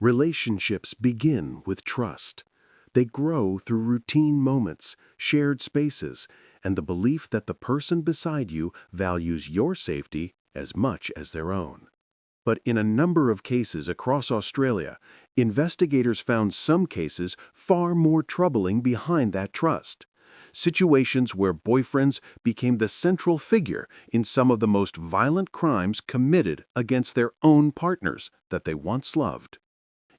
Relationships begin with trust. They grow through routine moments, shared spaces, and the belief that the person beside you values your safety as much as their own. But in a number of cases across Australia, investigators found some cases far more troubling behind that trust. Situations where boyfriends became the central figure in some of the most violent crimes committed against their own partners that they once loved.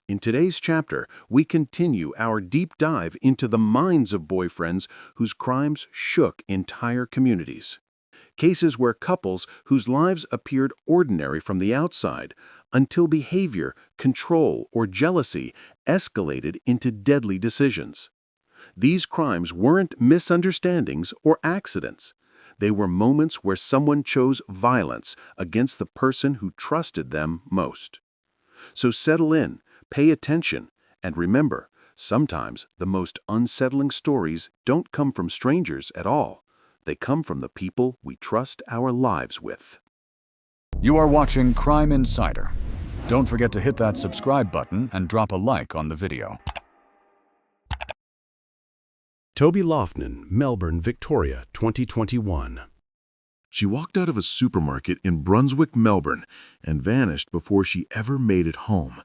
In today's chapter, we continue our deep dive into the minds of boyfriends whose crimes shook entire communities. Cases where couples whose lives appeared ordinary from the outside until behavior, control, or jealousy escalated into deadly decisions. These crimes weren't misunderstandings or accidents. They were moments where someone chose violence against the person who trusted them most. So settle in, pay attention, and remember, sometimes the most unsettling stories don't come from strangers at all. They come from the people we trust our lives with. You are watching Crime Insider. Don't forget to hit that subscribe button and drop a like on the video. Toby Loughnane, Melbourne, Victoria, 2021. She walked out of a supermarket in Brunswick, Melbourne, and vanished before she ever made it home.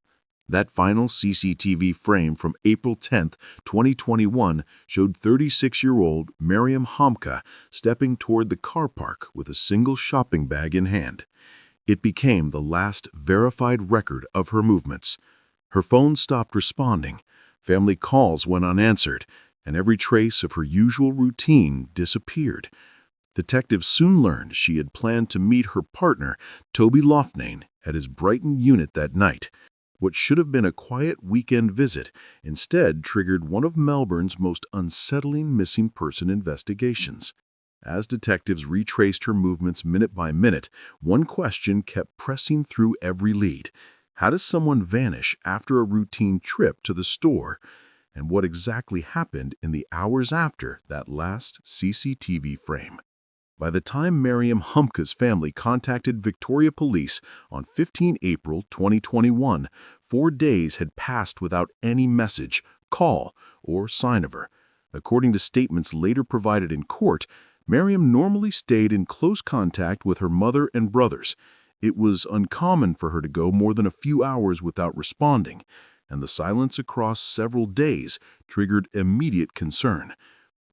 That final CCTV frame from April 10, 2021 showed 36-year-old Miriam Hamka stepping toward the car park with a single shopping bag in hand. It became the last verified record of her movements. Her phone stopped responding, family calls went unanswered, and every trace of her usual routine disappeared. Detectives soon learned she had planned to meet her partner, Toby Loughnane, at his Brighton unit that night. What should have been a quiet weekend visit instead triggered one of Melbourne's most unsettling missing person investigations. As detectives retraced her movements minute by minute, one question kept pressing through every lead. How does someone vanish after a routine trip to the store? And what exactly happened in the hours after that last CCTV frame? By the time Maryam Hamka's family contacted Victoria Police on 15 April 2021, 4 days had passed without any message, call, or sign of her. According to statements later provided in court, Maryam normally stayed in close contact with her mother and brothers. It was uncommon for her to go more than a few hours without responding, and the silence across several days triggered immediate concern.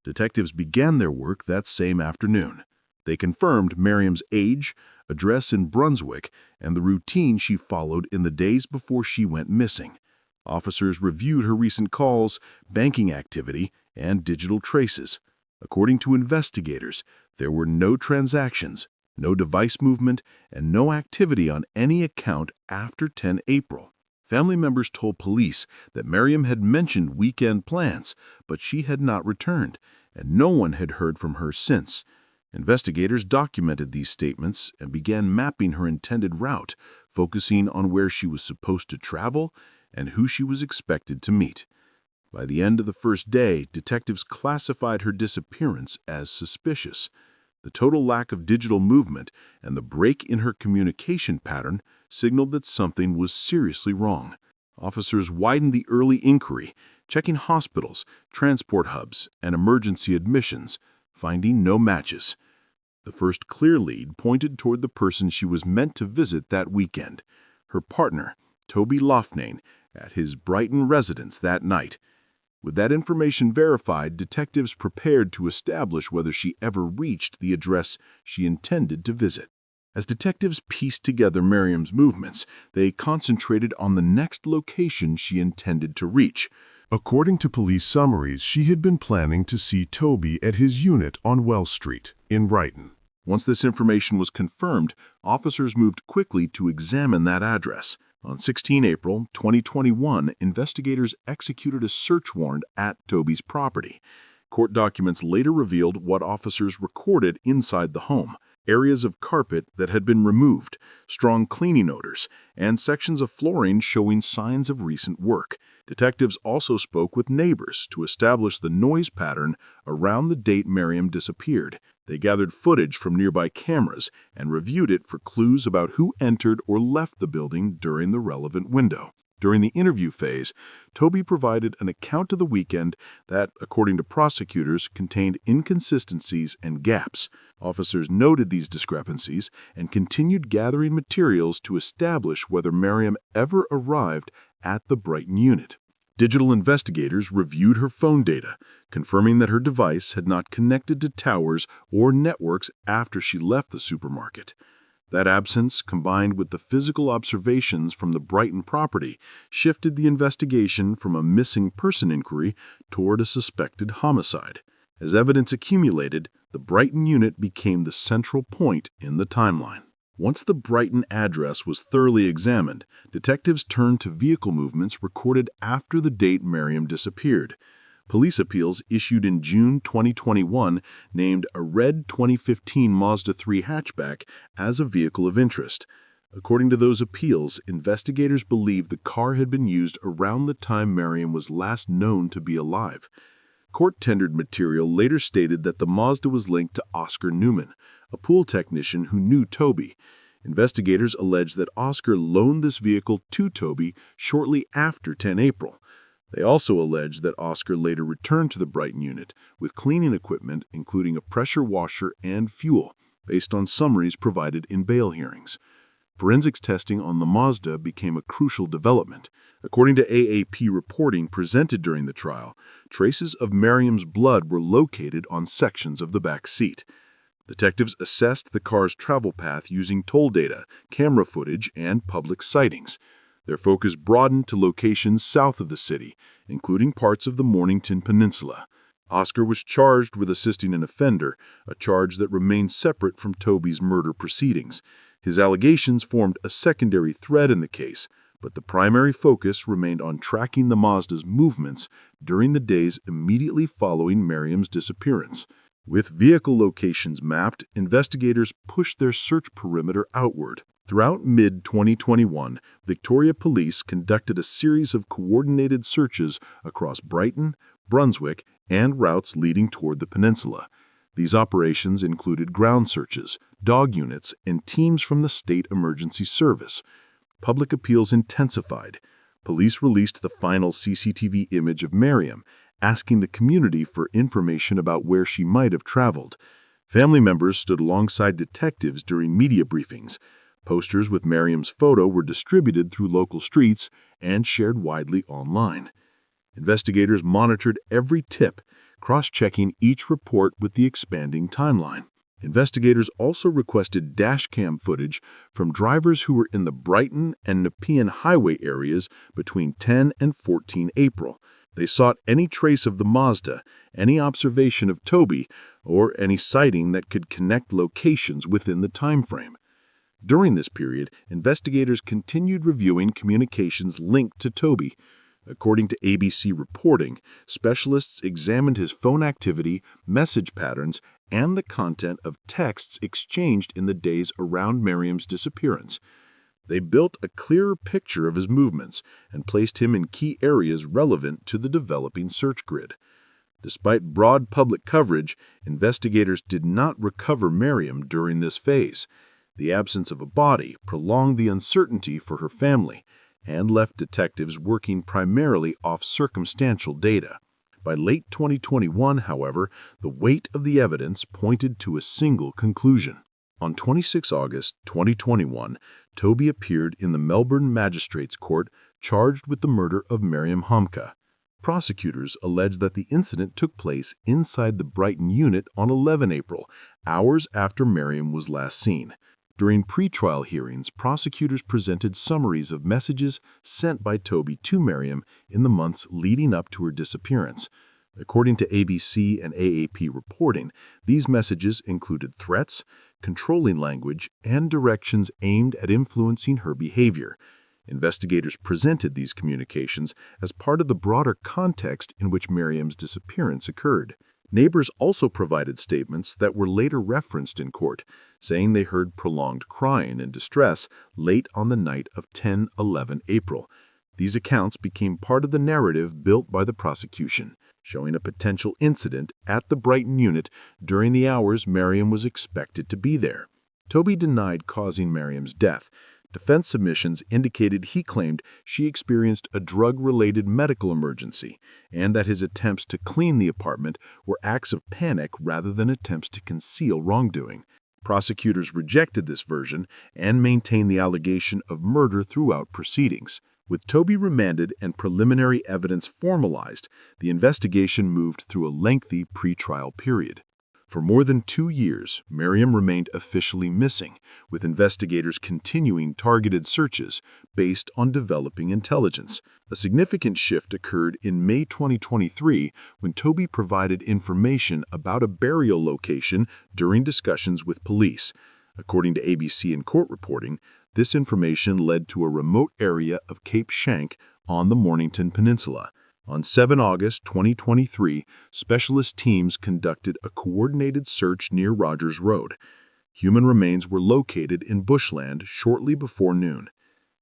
Detectives began their work that same afternoon. They confirmed Maryam's age, address in Brunswick, and the routine she followed in the days before she went missing. Officers reviewed her recent calls, banking activity, and digital traces. According to investigators, there were no transactions, no device movement, and no activity on any account after 10 April. Family members told police that Maryam had mentioned weekend plans, but she had not returned, and no one had heard from her since. Investigators documented these statements and began mapping her intended route, focusing on where she was supposed to travel and who she was expected to meet. By the end of the first day, detectives classified her disappearance as suspicious. The total lack of digital movement and the break in her communication pattern signaled that something was seriously wrong. Officers widened the early inquiry, checking hospitals, transport hubs, and emergency admissions, finding no matches. The first clear lead pointed toward the person she was meant to visit that weekend, her partner, Toby Loughnane, at his Brighton residence that night. With that information verified, detectives prepared to establish whether she ever reached the address she intended to visit. As detectives pieced together Maryam's movements, they concentrated on the next location she intended to reach. According to police summaries, she had been planning to see Toby at his unit on Wells Street in Brighton. Once this information was confirmed, officers moved quickly to examine that address. On 16 April 2021, investigators executed a search warrant at Toby's property. Court documents later revealed what officers recorded inside the home: areas of carpet that had been removed, strong cleaning odors, and sections of flooring showing signs of recent work. Detectives also spoke with neighbors to establish the noise pattern around the date Maryam disappeared. They gathered footage from nearby cameras and reviewed it for clues about who entered or left the building during the relevant window. During the interview phase, Toby provided an account of the weekend that, according to prosecutors, contained inconsistencies and gaps. Officers noted these discrepancies and continued gathering materials to establish whether Maryam ever arrived at the Brighton unit. Digital investigators reviewed her phone data, confirming that her device had not connected to towers or networks after she left the supermarket. That absence, combined with the physical observations from the Brighton property, shifted the investigation from a missing person inquiry toward a suspected homicide. As evidence accumulated, the Brighton unit became the central point in the timeline. Once the Brighton address was thoroughly examined, detectives turned to vehicle movements recorded after the date Maryam disappeared. Police appeals issued in June 2021 named a red 2015 Mazda 3 hatchback as a vehicle of interest. According to those appeals, investigators believe the car had been used around the time Maryam was last known to be alive. Court-tendered material later stated that the Mazda was linked to Oscar Newman, a pool technician who knew Toby. Investigators allege that Oscar loaned this vehicle to Toby shortly after 10 April. They also allege that Oscar later returned to the Brighton unit with cleaning equipment, including a pressure washer and fuel, based on summaries provided in bail hearings. Forensics testing on the Mazda became a crucial development. According to AAP reporting presented during the trial, traces of Maryam's blood were located on sections of the back seat. Detectives assessed the car's travel path using toll data, camera footage, and public sightings. Their focus broadened to locations south of the city, including parts of the Mornington Peninsula. Oscar was charged with assisting an offender, a charge that remained separate from Toby's murder proceedings. His allegations formed a secondary thread in the case, but the primary focus remained on tracking the Mazda's movements during the days immediately following Maryam's disappearance. With vehicle locations mapped, investigators pushed their search perimeter outward. Throughout mid-2021, Victoria Police conducted a series of coordinated searches across Brighton, Brunswick, and routes leading toward the peninsula. These operations included ground searches, dog units, and teams from the State Emergency Service. Public appeals intensified. Police released the final CCTV image of Maryam, asking the community for information about where she might have traveled. Family members stood alongside detectives during media briefings. Posters with Maryam's photo were distributed through local streets and shared widely online. Investigators monitored every tip, cross-checking each report with the expanding timeline. Investigators also requested dashcam footage from drivers who were in the Brighton and Nepean highway areas between 10 and 14 April. They sought any trace of the Mazda, any observation of Toby, or any sighting that could connect locations within the time frame. During this period, investigators continued reviewing communications linked to Toby. According to ABC reporting, specialists examined his phone activity, message patterns, and the content of texts exchanged in the days around Maryam's disappearance. They built a clearer picture of his movements and placed him in key areas relevant to the developing search grid. Despite broad public coverage, investigators did not recover Maryam during this phase. The absence of a body prolonged the uncertainty for her family and left detectives working primarily off circumstantial data. By late 2021, however, the weight of the evidence pointed to a single conclusion. On 26 August 2021, Toby appeared in the Melbourne Magistrates Court charged with the murder of Miriam Hamka. Prosecutors allege that the incident took place inside the Brighton unit on 11 April, hours after Maryam was last seen. During pretrial hearings, prosecutors presented summaries of messages sent by Toby to Maryam in the months leading up to her disappearance. According to ABC and AAP reporting, these messages included threats, controlling language, and directions aimed at influencing her behavior. Investigators presented these communications as part of the broader context in which Maryam's disappearance occurred. Neighbors also provided statements that were later referenced in court, saying they heard prolonged crying and distress late on the night of 10-11 April. These accounts became part of the narrative built by the prosecution, showing a potential incident at the Brighton unit during the hours Maryam was expected to be there. Toby denied causing Maryam's death, Defense submissions indicated he claimed she experienced a drug-related medical emergency and that his attempts to clean the apartment were acts of panic rather than attempts to conceal wrongdoing. Prosecutors rejected this version and maintained the allegation of murder throughout proceedings. With Toby remanded and preliminary evidence formalized, the investigation moved through a lengthy pretrial period. For more than 2 years, Miriam remained officially missing, with investigators continuing targeted searches based on developing intelligence. A significant shift occurred in May 2023 when Toby provided information about a burial location during discussions with police. According to ABC and court reporting, this information led to a remote area of Cape Schanck on the Mornington Peninsula. On 7 August 2023, specialist teams conducted a coordinated search near Rogers Road. Human remains were located in bushland shortly before noon.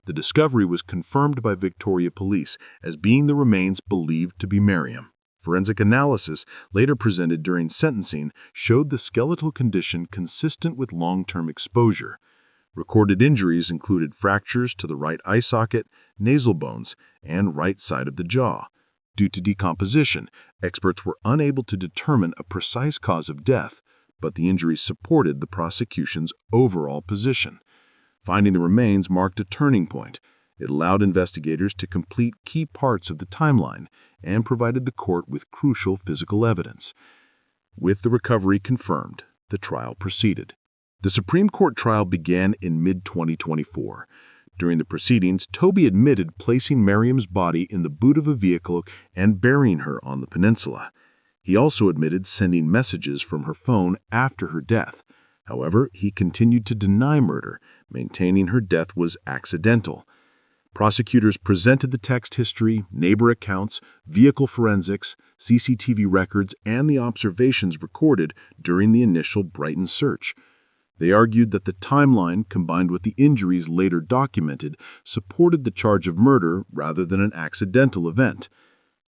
The discovery was confirmed by Victoria Police as being the remains believed to be Maryam. Forensic analysis, later presented during sentencing, showed the skeletal condition consistent with long-term exposure. Recorded injuries included fractures to the right eye socket, nasal bones, and right side of the jaw. Due to decomposition, experts were unable to determine a precise cause of death, but the injuries supported the prosecution's overall position. Finding the remains marked a turning point. It allowed investigators to complete key parts of the timeline and provided the court with crucial physical evidence. With the recovery confirmed, the trial proceeded. The Supreme Court trial began in mid-2024. During the proceedings, Toby admitted placing Maryam's body in the boot of a vehicle and burying her on the peninsula. He also admitted sending messages from her phone after her death. However, he continued to deny murder, maintaining her death was accidental. Prosecutors presented the text history, neighbor accounts, vehicle forensics, CCTV records, and the observations recorded during the initial Brighton search. They argued that the timeline, combined with the injuries later documented, supported the charge of murder rather than an accidental event.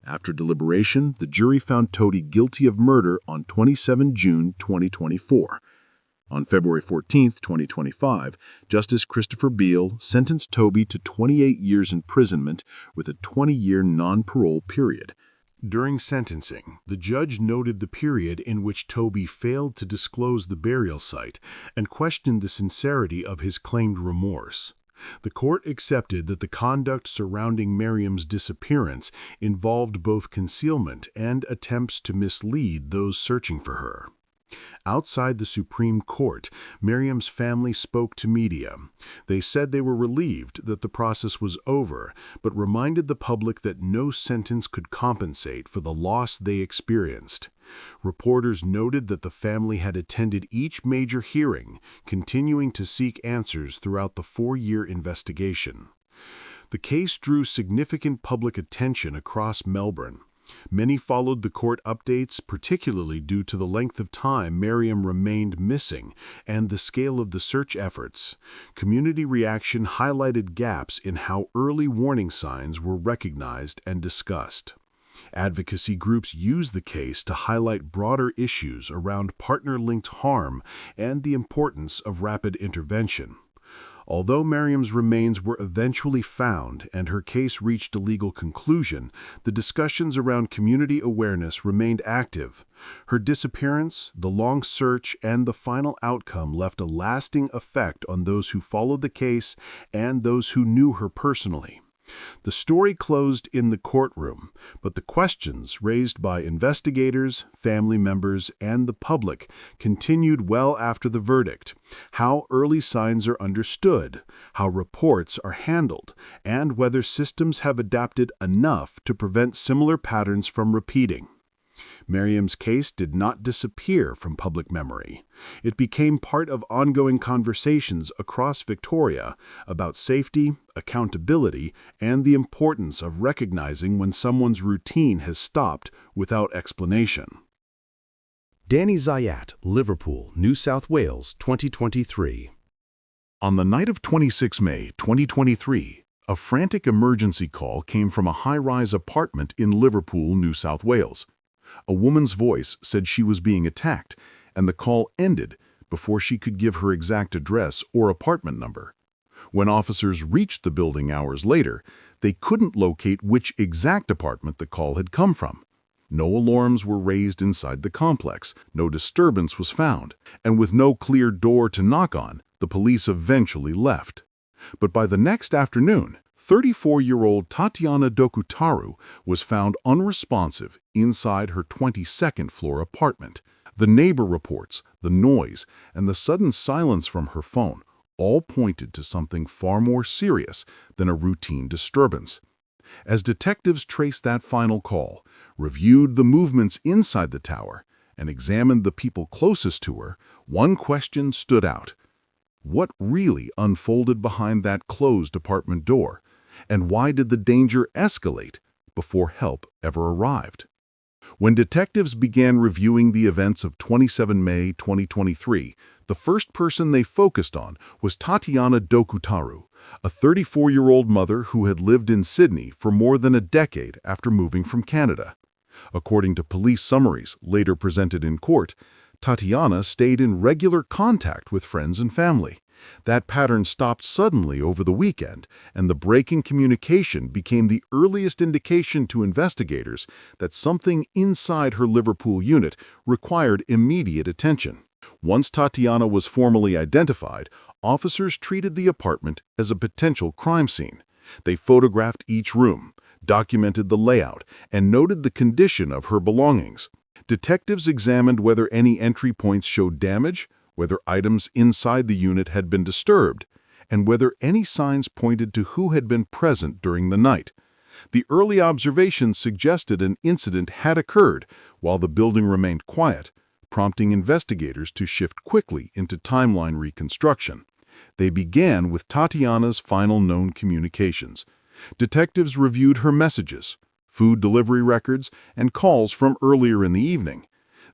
After deliberation, the jury found Toby guilty of murder on 27 June 2024. On February 14, 2025, Justice Christopher Beale sentenced Toby to 28 years imprisonment with a 20-year non-parole period. During sentencing, the judge noted the period in which Toby failed to disclose the burial site and questioned the sincerity of his claimed remorse. The court accepted that the conduct surrounding Miriam's disappearance involved both concealment and attempts to mislead those searching for her. Outside the Supreme Court, Miriam's family spoke to media. They said they were relieved that the process was over, but reminded the public that no sentence could compensate for the loss they experienced. Reporters noted that the family had attended each major hearing, continuing to seek answers throughout the 4-year investigation. The case drew significant public attention across Melbourne. Many followed the court updates, particularly due to the length of time Maryam remained missing and the scale of the search efforts. Community reaction highlighted gaps in how early warning signs were recognized and discussed. Advocacy groups used the case to highlight broader issues around partner-linked harm and the importance of rapid intervention. Although Maryam's remains were eventually found and her case reached a legal conclusion, the discussions around community awareness remained active. Her disappearance, the long search, and the final outcome left a lasting effect on those who followed the case and those who knew her personally. The story closed in the courtroom, but the questions raised by investigators, family members, and the public continued well after the verdict. How early signs are understood, how reports are handled, and whether systems have adapted enough to prevent similar patterns from repeating. Maryam's case did not disappear from public memory. It became part of ongoing conversations across Victoria about safety, accountability, and the importance of recognizing when someone's routine has stopped without explanation. Danny Zayat, Liverpool, New South Wales, 2023. On the night of 26 May 2023, a frantic emergency call came from a high-rise apartment in Liverpool, New South Wales. A woman's voice said she was being attacked, and the call ended before she could give her exact address or apartment number. When officers reached the building hours later, they couldn't locate which exact apartment the call had come from. No alarms were raised inside the complex, no disturbance was found, and with no clear door to knock on, the police eventually left. But by the next afternoon, 34-year-old Tatiana Dokutaru was found unresponsive inside her 22nd floor apartment. The neighbor reports, the noise, and the sudden silence from her phone all pointed to something far more serious than a routine disturbance. As detectives traced that final call, reviewed the movements inside the tower, and examined the people closest to her, one question stood out. What really unfolded behind that closed apartment door? And why did the danger escalate before help ever arrived? When detectives began reviewing the events of 27 May 2023, the first person they focused on was Tatiana Dokutaru, a 34-year-old mother who had lived in Sydney for more than a decade after moving from Canada. According to police summaries later presented in court, Tatiana stayed in regular contact with friends and family. That pattern stopped suddenly over the weekend, and the break in communication became the earliest indication to investigators that something inside her Liverpool unit required immediate attention. Once Tatiana was formally identified, officers treated the apartment as a potential crime scene. They photographed each room, documented the layout, and noted the condition of her belongings. Detectives examined whether any entry points showed damage, whether items inside the unit had been disturbed, and whether any signs pointed to who had been present during the night. The early observations suggested an incident had occurred while the building remained quiet, prompting investigators to shift quickly into timeline reconstruction. They began with Tatiana's final known communications. Detectives reviewed her messages, food delivery records, and calls from earlier in the evening.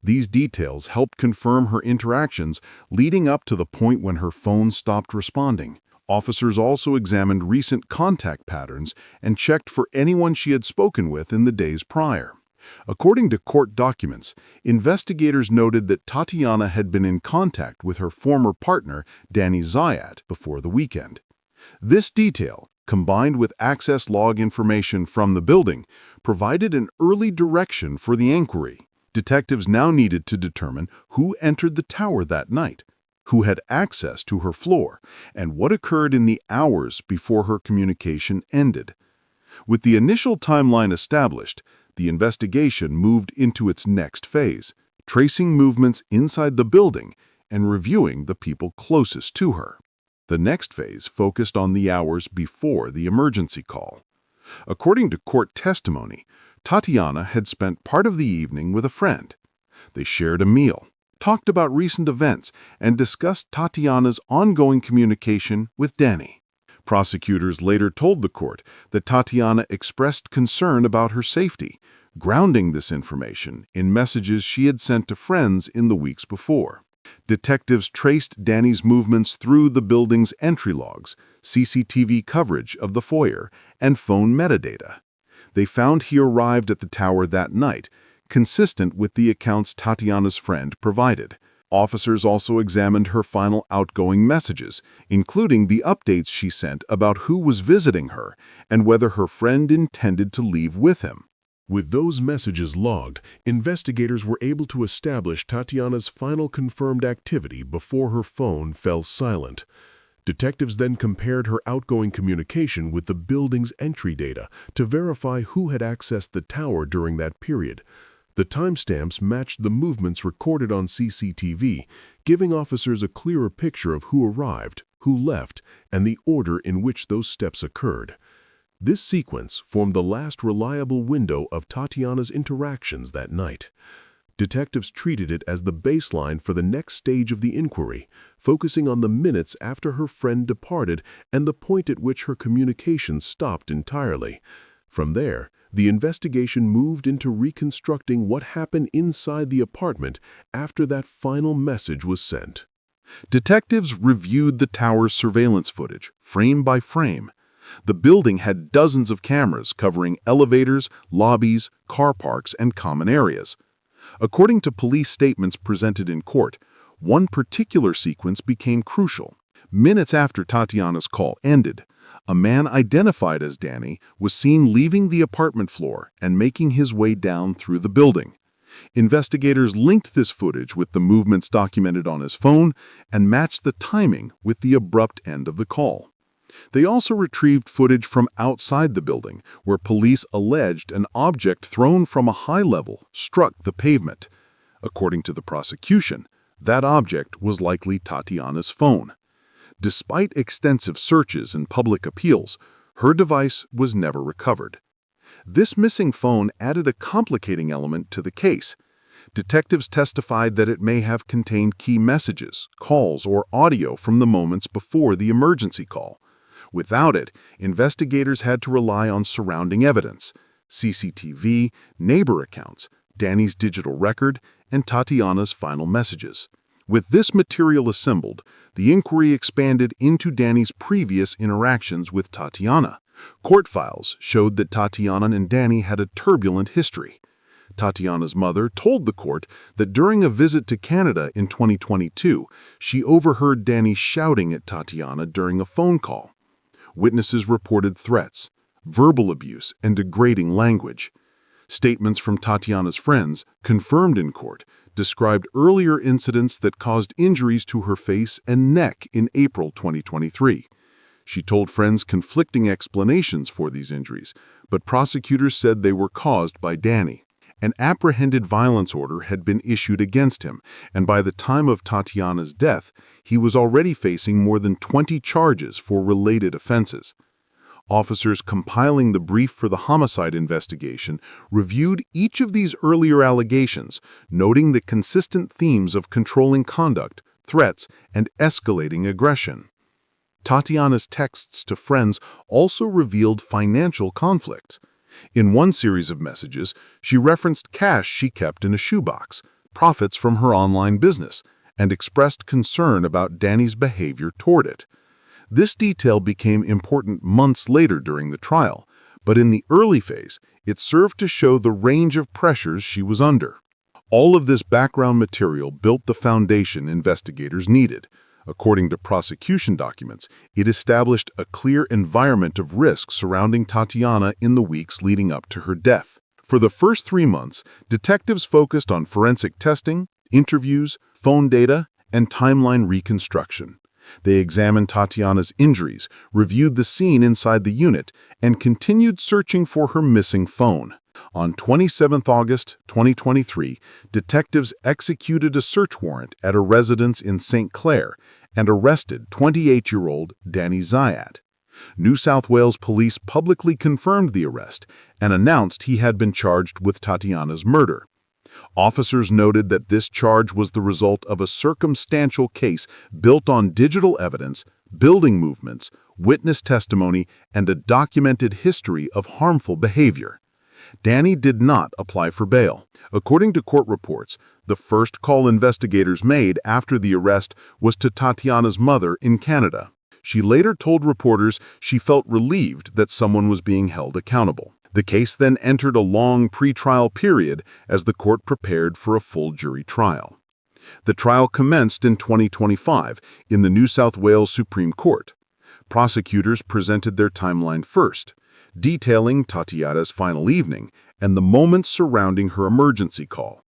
These details helped confirm her interactions leading up to the point when her phone stopped responding. Officers also examined recent contact patterns and checked for anyone she had spoken with in the days prior. According to court documents, investigators noted that Tatiana had been in contact with her former partner, Danny Zayat, before the weekend. This detail, combined with access log information from the building, provided an early direction for the inquiry. Detectives now needed to determine who entered the tower that night, who had access to her floor, and what occurred in the hours before her communication ended. With the initial timeline established, the investigation moved into its next phase, tracing movements inside the building and reviewing the people closest to her. The next phase focused on the hours before the emergency call. According to court testimony, Tatiana had spent part of the evening with a friend. They shared a meal, talked about recent events, and discussed Tatiana's ongoing communication with Danny. Prosecutors later told the court that Tatiana expressed concern about her safety, grounding this information in messages she had sent to friends in the weeks before. Detectives traced Danny's movements through the building's entry logs, CCTV coverage of the foyer, and phone metadata. They found he arrived at the tower that night, consistent with the accounts Tatiana's friend provided. Officers also examined her final outgoing messages, including the updates she sent about who was visiting her and whether her friend intended to leave with him. With those messages logged, investigators were able to establish Tatiana's final confirmed activity before her phone fell silent. Detectives then compared her outgoing communication with the building's entry data to verify who had accessed the tower during that period. The timestamps matched the movements recorded on CCTV, giving officers a clearer picture of who arrived, who left, and the order in which those steps occurred. This sequence formed the last reliable window of Tatiana's interactions that night. Detectives treated it as the baseline for the next stage of the inquiry, focusing on the minutes after her friend departed and the point at which her communication stopped entirely. From there, the investigation moved into reconstructing what happened inside the apartment after that final message was sent. Detectives reviewed the tower's surveillance footage, frame by frame. The building had dozens of cameras covering elevators, lobbies, car parks, and common areas. According to police statements presented in court, one particular sequence became crucial. Minutes after Tatiana's call ended, a man identified as Danny was seen leaving the apartment floor and making his way down through the building. Investigators linked this footage with the movements documented on his phone and matched the timing with the abrupt end of the call. They also retrieved footage from outside the building, where police alleged an object thrown from a high level struck the pavement. According to the prosecution, that object was likely Tatiana's phone. Despite extensive searches and public appeals, her device was never recovered. This missing phone added a complicating element to the case. Detectives testified that it may have contained key messages, calls, or audio from the moments before the emergency call. Without it, investigators had to rely on surrounding evidence: CCTV, neighbor accounts, Danny's digital record, and Tatiana's final messages. With this material assembled, the inquiry expanded into Danny's previous interactions with Tatiana. Court files showed that Tatiana and Danny had a turbulent history. Tatiana's mother told the court that during a visit to Canada in 2022, she overheard Danny shouting at Tatiana during a phone call. Witnesses reported threats, verbal abuse, and degrading language. Statements from Tatiana's friends, confirmed in court, described earlier incidents that caused injuries to her face and neck in April 2023. She told friends conflicting explanations for these injuries, but prosecutors said they were caused by Danny. An apprehended violence order had been issued against him, and by the time of Tatiana's death, he was already facing more than 20 charges for related offenses. Officers compiling the brief for the homicide investigation reviewed each of these earlier allegations, noting the consistent themes of controlling conduct, threats, and escalating aggression. Tatiana's texts to friends also revealed financial conflicts. In one series of messages, she referenced cash she kept in a shoebox, profits from her online business, and expressed concern about Danny's behavior toward it. This detail became important months later during the trial, but in the early phase, it served to show the range of pressures she was under. All of this background material built the foundation investigators needed. According to prosecution documents, it established a clear environment of risk surrounding Tatiana in the weeks leading up to her death. For the first 3 months, detectives focused on forensic testing, interviews, phone data, and timeline reconstruction. They examined Tatiana's injuries, reviewed the scene inside the unit, and continued searching for her missing phone. On 27 August 2023, detectives executed a search warrant at a residence in St. Clair and arrested 28-year-old Danny Zayat. New South Wales police publicly confirmed the arrest and announced he had been charged with Tatiana's murder. Officers noted that this charge was the result of a circumstantial case built on digital evidence, building movements, witness testimony, and a documented history of harmful behavior. Danny did not apply for bail. According to court reports, the first call investigators made after the arrest was to Tatiana's mother in Canada. She later told reporters she felt relieved that someone was being held accountable. The case then entered a long pre-trial period as the court prepared for a full jury trial. The trial commenced in 2025 in the New South Wales Supreme Court. Prosecutors presented their timeline first, detailing Tatiana's final evening and the moments surrounding her emergency call.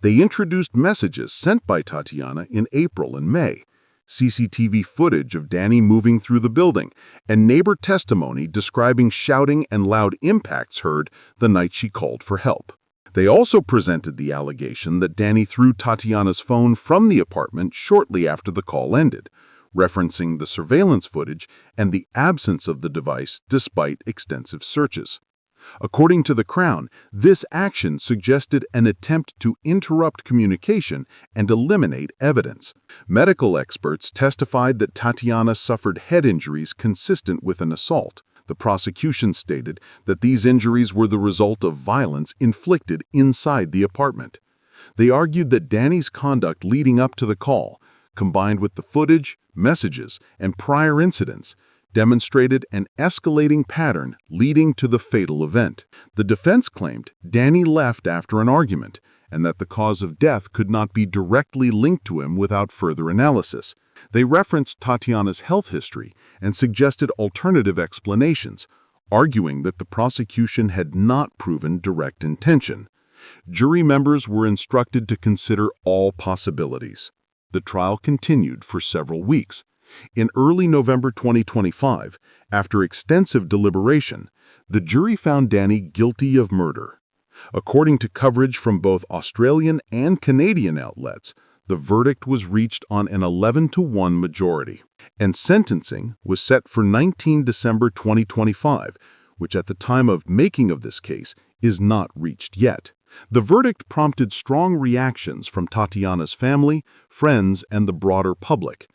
They introduced messages sent by Tatiana in April and May, CCTV footage of Danny moving through the building, and neighbor testimony describing shouting and loud impacts heard the night she called for help. They also presented the allegation that Danny threw Tatiana's phone from the apartment shortly after the call ended, referencing the surveillance footage and the absence of the device despite extensive searches. According to the Crown, this action suggested an attempt to interrupt communication and eliminate evidence. Medical experts testified that Tatiana suffered head injuries consistent with an assault. The prosecution stated that these injuries were the result of violence inflicted inside the apartment. They argued that Danny's conduct leading up to the call, combined with the footage, messages, and prior incidents, demonstrated an escalating pattern leading to the fatal event. The defense claimed Danny left after an argument, and that the cause of death could not be directly linked to him without further analysis. They referenced Tatiana's health history and suggested alternative explanations, arguing that the prosecution had not proven direct intention. Jury members were instructed to consider all possibilities. The trial continued for several weeks. In early November 2025, after extensive deliberation, the jury found Danny guilty of murder. According to coverage from both Australian and Canadian outlets, the verdict was reached on an 11-to-1 majority, and sentencing was set for 19 December 2025, which at the time of making of this case is not reached yet. The verdict prompted strong reactions from Tatiana's family, friends, and the broader public.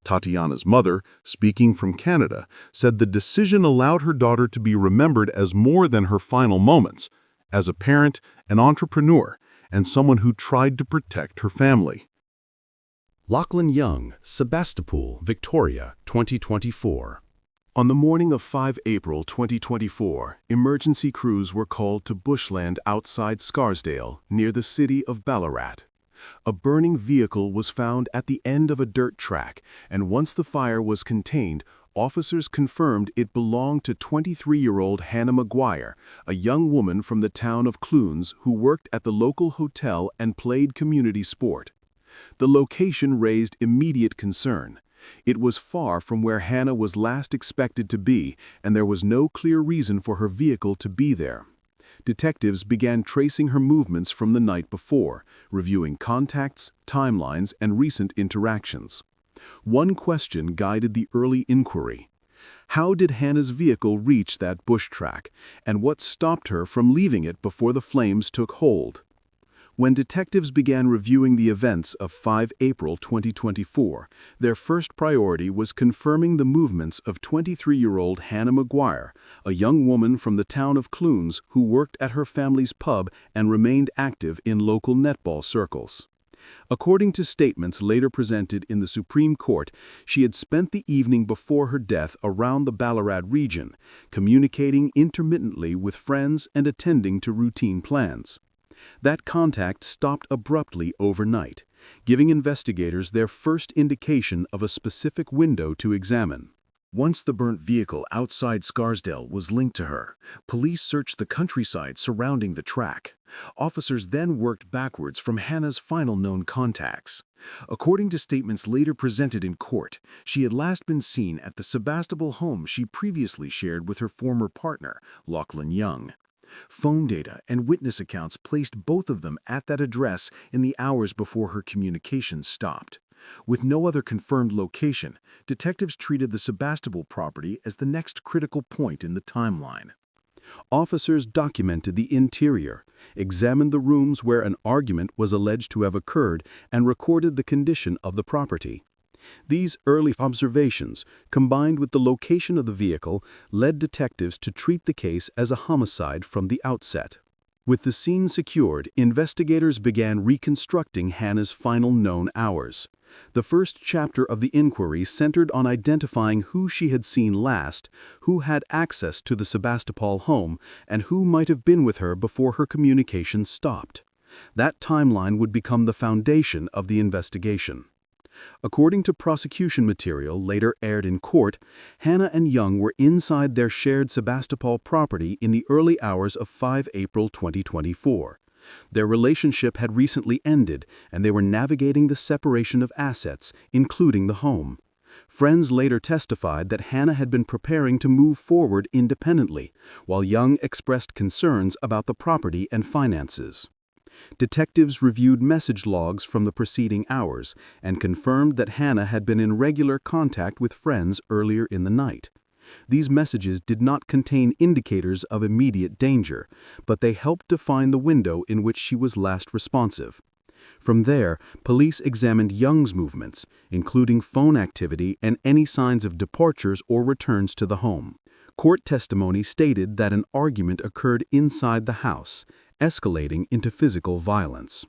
Tatiana's mother, speaking from Canada, said the decision allowed her daughter to be remembered as more than her final moments, as a parent, an entrepreneur, and someone who tried to protect her family. Lachlan Young, Sebastopol, Victoria, 2024. On the morning of 5 April 2024, emergency crews were called to bushland outside Scarsdale, near the city of Ballarat. A burning vehicle was found at the end of a dirt track, and once the fire was contained, officers confirmed it belonged to 23-year-old Hannah McGuire, a young woman from the town of Clunes who worked at the local hotel and played community sport. The location raised immediate concern. It was far from where Hannah was last expected to be, and there was no clear reason for her vehicle to be there. Detectives began tracing her movements from the night before, reviewing contacts, timelines, and recent interactions. One question guided the early inquiry. How did Hannah's vehicle reach that bush track, and what stopped her from leaving it before the flames took hold? When detectives began reviewing the events of 5 April 2024, their first priority was confirming the movements of 23-year-old Hannah McGuire, a young woman from the town of Clunes who worked at her family's pub and remained active in local netball circles. According to statements later presented in the Supreme Court, she had spent the evening before her death around the Ballarat region, communicating intermittently with friends and attending to routine plans. That contact stopped abruptly overnight, giving investigators their first indication of a specific window to examine. Once the burnt vehicle outside Scarsdale was linked to her, police searched the countryside surrounding the track. Officers then worked backwards from Hannah's final known contacts. According to statements later presented in court, she had last been seen at the Sebastopol home she previously shared with her former partner, Lachlan Young. Phone data and witness accounts placed both of them at that address in the hours before her communications stopped. With no other confirmed location, detectives treated the Sebastopol property as the next critical point in the timeline. Officers documented the interior, examined the rooms where an argument was alleged to have occurred, and recorded the condition of the property. These early observations, combined with the location of the vehicle, led detectives to treat the case as a homicide from the outset. With the scene secured, investigators began reconstructing Hannah's final known hours. The first chapter of the inquiry centered on identifying who she had seen last, who had access to the Sebastopol home, and who might have been with her before her communication stopped. That timeline would become the foundation of the investigation. According to prosecution material later aired in court, Hannah and Young were inside their shared Sebastopol property in the early hours of 5 April 2024. Their relationship had recently ended, and they were navigating the separation of assets, including the home. Friends later testified that Hannah had been preparing to move forward independently, while Young expressed concerns about the property and finances. Detectives reviewed message logs from the preceding hours and confirmed that Hannah had been in regular contact with friends earlier in the night. These messages did not contain indicators of immediate danger, but they helped define the window in which she was last responsive. From there, police examined Young's movements, including phone activity and any signs of departures or returns to the home. Court testimony stated that an argument occurred inside the house, escalating into physical violence.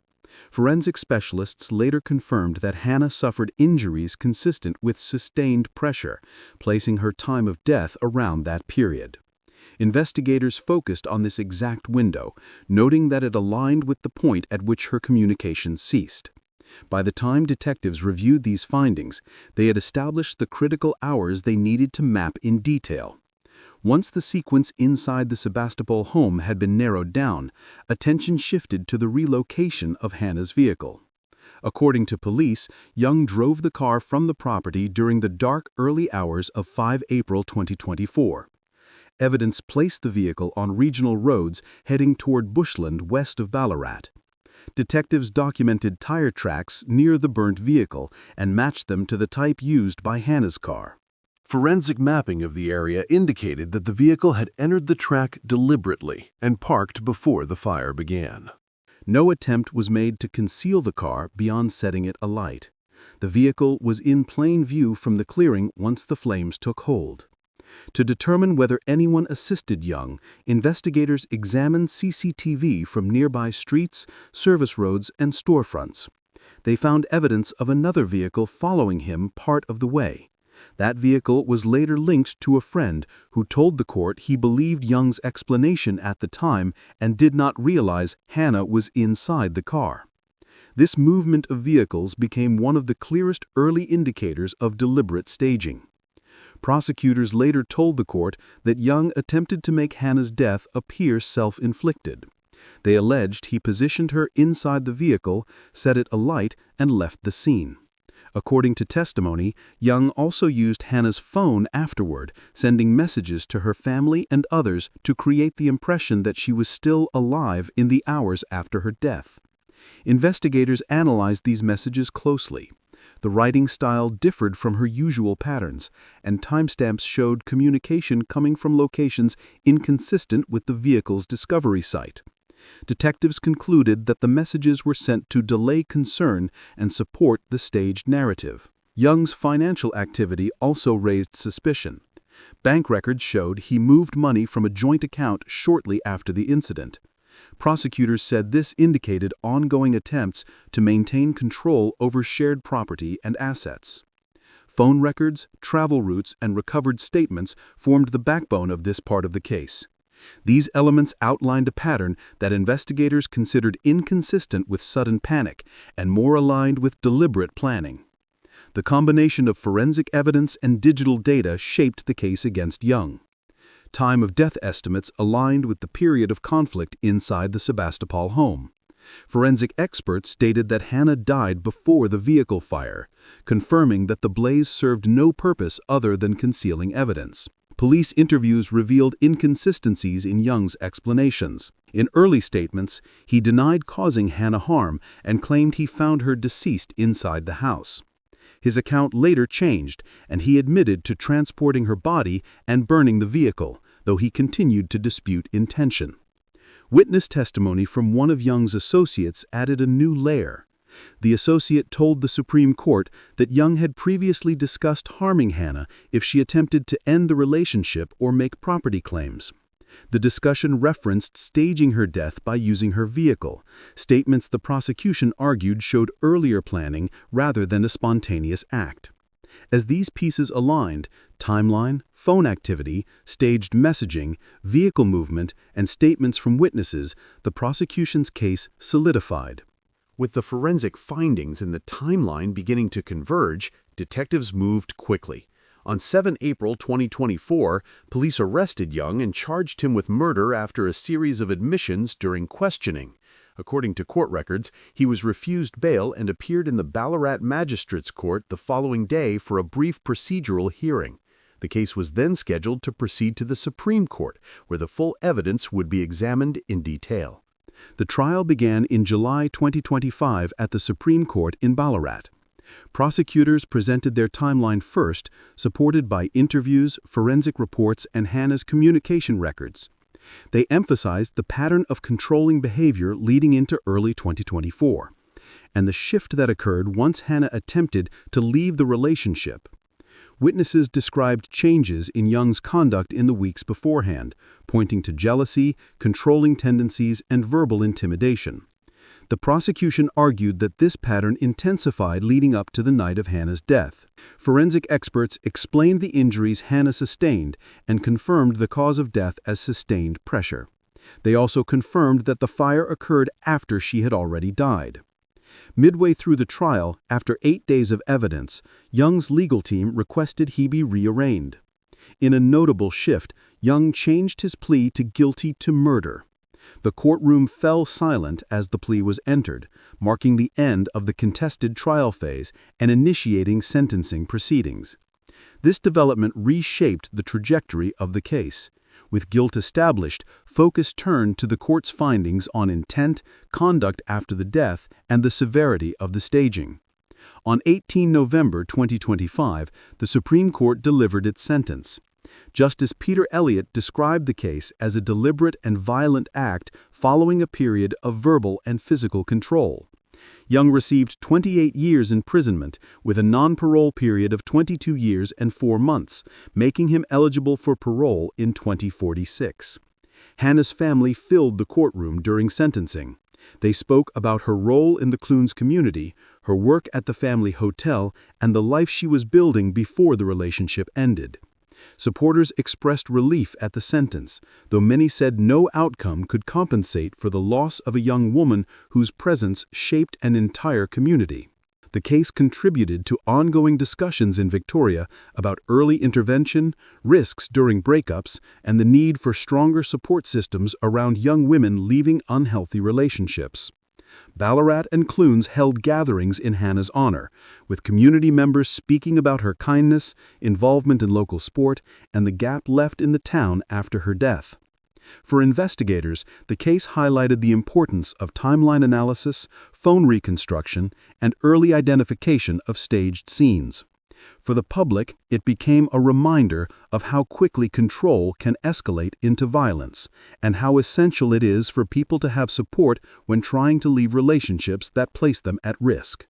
Forensic specialists later confirmed that Hannah suffered injuries consistent with sustained pressure, placing her time of death around that period. Investigators focused on this exact window, noting that it aligned with the point at which her communication ceased. By the time detectives reviewed these findings, they had established the critical hours they needed to map in detail. Once the sequence inside the Sebastopol home had been narrowed down, attention shifted to the relocation of Hannah's vehicle. According to police, Young drove the car from the property during the dark early hours of 5 April 2024. Evidence placed the vehicle on regional roads heading toward bushland west of Ballarat. Detectives documented tire tracks near the burnt vehicle and matched them to the type used by Hannah's car. Forensic mapping of the area indicated that the vehicle had entered the track deliberately and parked before the fire began. No attempt was made to conceal the car beyond setting it alight. The vehicle was in plain view from the clearing once the flames took hold. To determine whether anyone assisted Young, investigators examined CCTV from nearby streets, service roads, and storefronts. They found evidence of another vehicle following him part of the way. That vehicle was later linked to a friend who told the court he believed Young's explanation at the time and did not realize Hannah was inside the car. This movement of vehicles became one of the clearest early indicators of deliberate staging. Prosecutors later told the court that Young attempted to make Hannah's death appear self-inflicted. They alleged he positioned her inside the vehicle, set it alight, and left the scene. According to testimony, Young also used Hannah's phone afterward, sending messages to her family and others to create the impression that she was still alive in the hours after her death. Investigators analyzed these messages closely. The writing style differed from her usual patterns, and timestamps showed communication coming from locations inconsistent with the vehicle's discovery site. Detectives concluded that the messages were sent to delay concern and support the staged narrative. Young's financial activity also raised suspicion. Bank records showed he moved money from a joint account shortly after the incident. Prosecutors said this indicated ongoing attempts to maintain control over shared property and assets. Phone records, travel routes, and recovered statements formed the backbone of this part of the case. These elements outlined a pattern that investigators considered inconsistent with sudden panic and more aligned with deliberate planning. The combination of forensic evidence and digital data shaped the case against Young. Time of death estimates aligned with the period of conflict inside the Sebastopol home. Forensic experts stated that Hannah died before the vehicle fire, confirming that the blaze served no purpose other than concealing evidence. Police interviews revealed inconsistencies in Young's explanations. In early statements, he denied causing Hannah harm and claimed he found her deceased inside the house. His account later changed, and he admitted to transporting her body and burning the vehicle, though he continued to dispute intention. Witness testimony from one of Young's associates added a new layer. The associate told the Supreme Court that Young had previously discussed harming Hannah if she attempted to end the relationship or make property claims. The discussion referenced staging her death by using her vehicle, statements the prosecution argued showed earlier planning rather than a spontaneous act. As these pieces aligned, timeline, phone activity, staged messaging, vehicle movement, and statements from witnesses, the prosecution's case solidified. With the forensic findings and the timeline beginning to converge, detectives moved quickly. On 7 April 2024, police arrested Young and charged him with murder after a series of admissions during questioning. According to court records, he was refused bail and appeared in the Ballarat Magistrates Court the following day for a brief procedural hearing. The case was then scheduled to proceed to the Supreme Court, where the full evidence would be examined in detail. The trial began in July 2025 at the Supreme Court in Ballarat. Prosecutors presented their timeline first, supported by interviews, forensic reports, and Hannah's communication records. They emphasized the pattern of controlling behavior leading into early 2024, and the shift that occurred once Hannah attempted to leave the relationship. Witnesses described changes in Young's conduct in the weeks beforehand, pointing to jealousy, controlling tendencies, and verbal intimidation. The prosecution argued that this pattern intensified leading up to the night of Hannah's death. Forensic experts explained the injuries Hannah sustained and confirmed the cause of death as sustained pressure. They also confirmed that the fire occurred after she had already died. Midway through the trial, after 8 days of evidence, Young's legal team requested he be rearraigned. In a notable shift, Young changed his plea to guilty to murder. The courtroom fell silent as the plea was entered, marking the end of the contested trial phase and initiating sentencing proceedings. This development reshaped the trajectory of the case. With guilt established, focus turned to the court's findings on intent, conduct after the death, and the severity of the staging. On 18 November 2025, the Supreme Court delivered its sentence. Justice Peter Elliott described the case as a deliberate and violent act following a period of verbal and physical control. Young received 28 years imprisonment with a non-parole period of 22 years and 4 months, making him eligible for parole in 2046. Hannah's family filled the courtroom during sentencing. They spoke about her role in the Clunes community, her work at the family hotel, and the life she was building before the relationship ended. Supporters expressed relief at the sentence, though many said no outcome could compensate for the loss of a young woman whose presence shaped an entire community. The case contributed to ongoing discussions in Victoria about early intervention, risks during breakups, and the need for stronger support systems around young women leaving unhealthy relationships. Ballarat and Clunes held gatherings in Hannah's honor, with community members speaking about her kindness, involvement in local sport, and the gap left in the town after her death. For investigators, the case highlighted the importance of timeline analysis, phone reconstruction, and early identification of staged scenes. For the public, it became a reminder of how quickly control can escalate into violence, and how essential it is for people to have support when trying to leave relationships that place them at risk.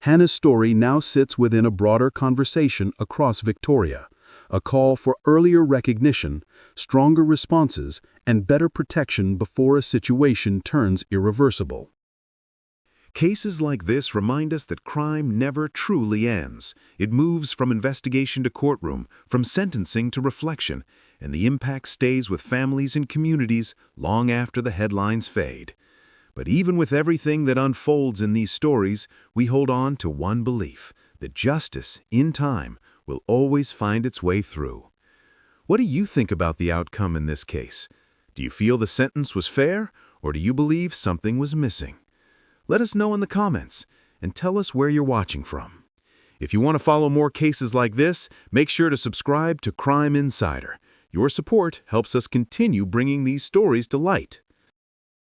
Hannah's story now sits within a broader conversation across Victoria, a call for earlier recognition, stronger responses, and better protection before a situation turns irreversible. Cases like this remind us that crime never truly ends. It moves from investigation to courtroom, from sentencing to reflection, and the impact stays with families and communities long after the headlines fade. But even with everything that unfolds in these stories, we hold on to one belief, that justice, in time, will always find its way through. What do you think about the outcome in this case? Do you feel the sentence was fair, or do you believe something was missing? Let us know in the comments, and tell us where you're watching from. If you want to follow more cases like this, make sure to subscribe to Crime Insider. Your support helps us continue bringing these stories to light.